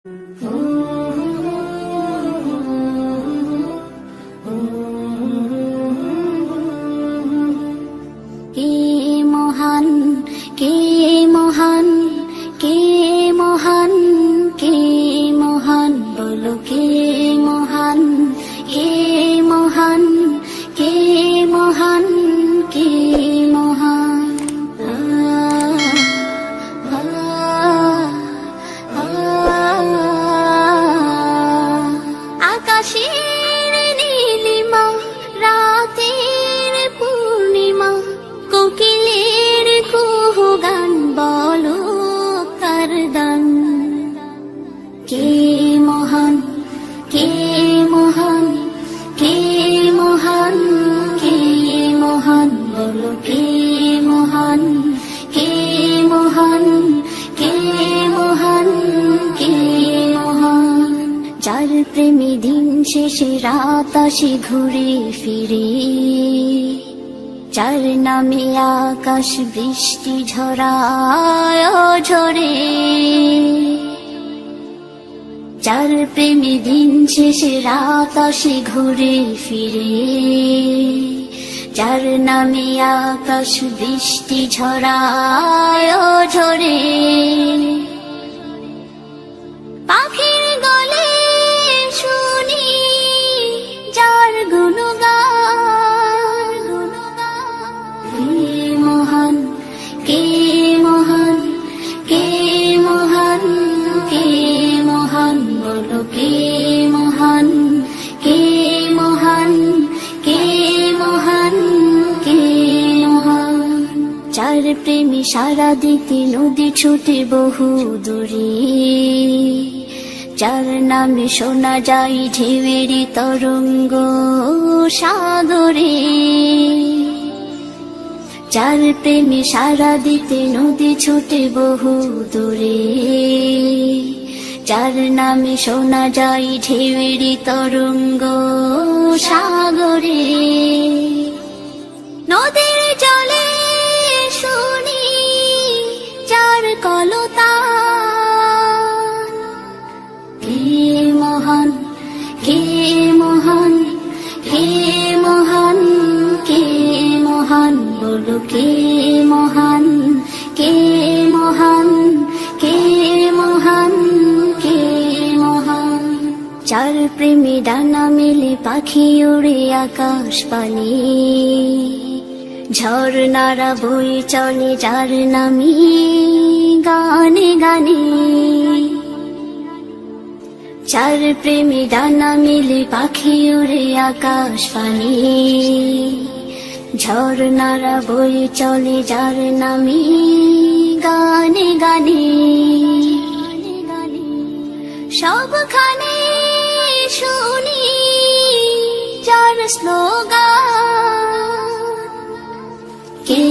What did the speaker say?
কে মহান, কে মহান, কে মহান, কে মহান, বলো কে মহান, কে মহান, কে মহান, কে মহান। আকাশের নীলিমা, রাতের পূর্ণিমা, কোকিলের কুহু গান, বলো কার দান। কে মহান, কে মহান, কে মহান, কে মহান, বলো কে মহান, কে মহান, কে মহান, কে মহান। যার প্রেমে দিন শেষে রাত আসে ঘুরে ফিরে, যার নামে আকাশ বৃষ্টি ঝরায় ঝরে, যার প্রেমে দিন শেষে রাত আসে ঘুরে ফিরে, যার নামে আকাশ বৃষ্টি ঝরায় ঝরে। পাখির গলে শুনি যার গুণগান, কে মহান, কে মহান, কে মহান, কে মহান, বলো কে মহান, কে মহান, কে মহান, কে মহান। যার প্রেমে সারা দিতে নদী ছুটে বহু দূরে, যার নামে শোনা যায় ঢেউয়ের তরঙ্গ সাগরে, যার প্রেমে সারা দিতে নদী ছুটে বহু দূরে, যার নামে শোনা যায় ঢেউয়ের তরঙ্গ সাগরে। নদীর জলে শুনি যার কলতান, কে মহান, কে মহান, কে মহান, কে মহান, বলো কে মহান, কে মহান, কে মহান, কে মহান। যার প্রেমে ডানা মেলে পাখি উড়ে আকাশ পানে, ঝর্ণারা বয়ে চলে যার নামে গানে গানে। যার প্রেমে ডানা মেলে পাখি উড়ে আকাশ পানে, ঝর্ণারা বয়ে চলে যার নামে গানে গানে। সবখানে শুনি যার স্লোগান, কে